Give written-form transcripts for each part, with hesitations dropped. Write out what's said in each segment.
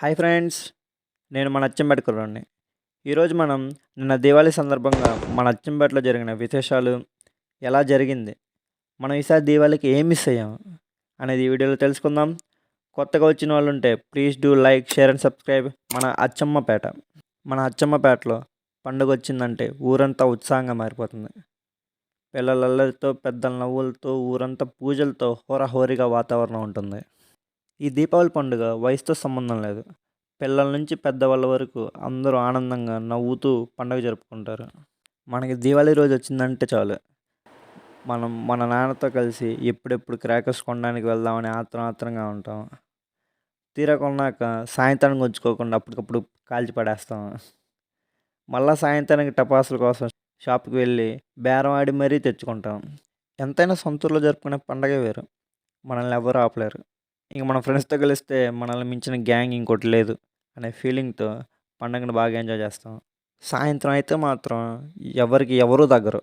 Hi friends, నేను మన అచ్చంపేట కుర్రోడిని. ఈరోజు మనం నిన్న దీవాళీ సందర్భంగా మన అచ్చంపేటలో జరిగిన విశేషాలు, ఎలా జరిగింది, మనం ఈసారి దీవాళీకి ఏం మిస్ అయ్యాము అనేది ఈ వీడియోలో తెలుసుకుందాం. కొత్తగా వచ్చిన వాళ్ళు ఉంటే please do like, share and subscribe. మన అచ్చమ్మపేటలో పండుగ వచ్చిందంటే ఊరంతా ఉత్సాహంగా మారిపోతుంది. పిల్లల అల్లరితో, పెద్దల నవ్వులతో, ఊరంతా పూజలతో హోరాహోరీగా వాతావరణం ఉంటుంది. ఈ దీపావళి పండుగ వయసుతో సంబంధం లేదు. పిల్లల నుంచి పెద్దవాళ్ళ వరకు అందరూ ఆనందంగా నవ్వుతూ పండుగ జరుపుకుంటారు. మనకి దీవాళి రోజు వచ్చిందంటే చాలు, మనం మన నాన్నతో కలిసి ఎప్పుడెప్పుడు క్రాకర్స్ కొనడానికి వెళ్దామని ఆత్రంగా ఉంటాం. తీరా కొన్నాక సాయంత్రానికి ఉంచుకోకుండా అప్పటికప్పుడు కాల్చి పడేస్తాం. మళ్ళీ సాయంత్రానికి టపాసుల కోసం షాప్కి వెళ్ళి బేరం ఆడి మరీ తెచ్చుకుంటాం. ఎంతైనా సొంతూరులో జరుపుకునే పండగే వేరు, మనల్ని ఎవరు ఆపలేరు. ఇంక మన ఫ్రెండ్స్తో కలిస్తే మనల్ని మించిన గ్యాంగ్ ఇంకోటి లేదు అనే ఫీలింగ్తో పండగను బాగా ఎంజాయ్ చేస్తాం. సాయంత్రం అయితే మాత్రం ఎవరికి ఎవరూ దగ్గరు.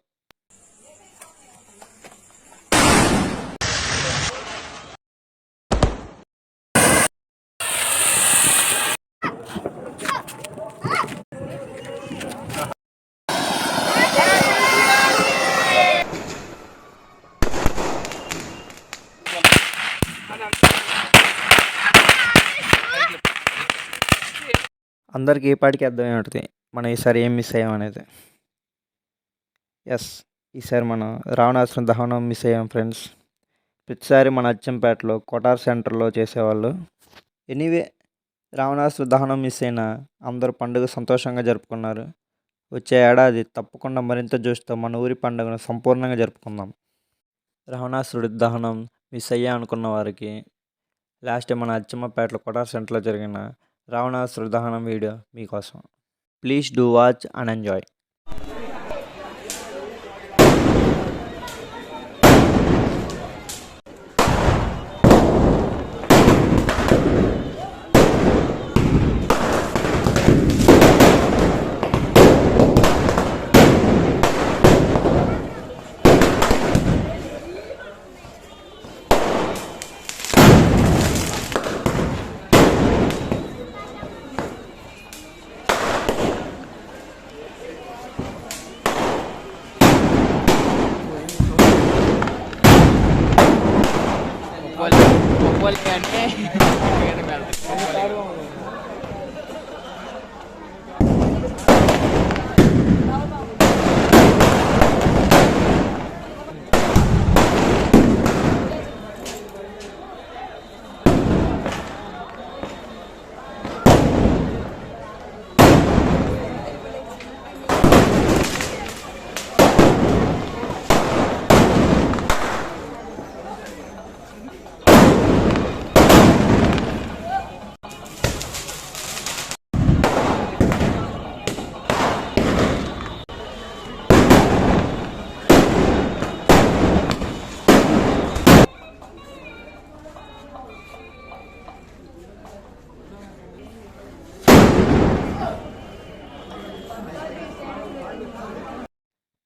అందరికీ ఈ పాటికి అర్థమై ఉంటుంది మనం ఈసారి ఏం మిస్ అయ్యాం అనేది. ఎస్, ఈసారి మనం రావణాసురుని దహనం మిస్ అయ్యాం ఫ్రెండ్స్. ప్రతిసారి మన అచ్చంపేటలో కొటార్ సెంటర్లో చేసేవాళ్ళు. ఎనీవే, రావణాసుర దహనం మిస్ అయినా అందరూ పండుగ సంతోషంగా జరుపుకున్నారు. వచ్చే ఏడాది తప్పకుండా మరింత జోష్తో మన ఊరి పండుగను సంపూర్ణంగా జరుపుకుందాం. రావణాసురుడి దహనం మిస్ అయ్యా అనుకున్న వారికి లాస్ట్ టైం మన అచ్చమ్మపేటలో కొటార్ సెంటర్లో జరిగిన రావణాసుర దహనం వీడియో మీకోసం. Please do watch and enjoy. అంటే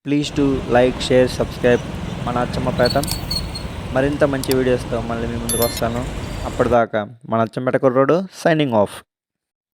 please to like, share, subscribe మన అచ్చమ్మపేట. మరింత మంచి వీడియోస్తో మళ్ళీ మీ ముందుకు వస్తాను. అప్పటిదాకా మన అచ్చంపేట కుర్రోడు సైనింగ్ ఆఫ్.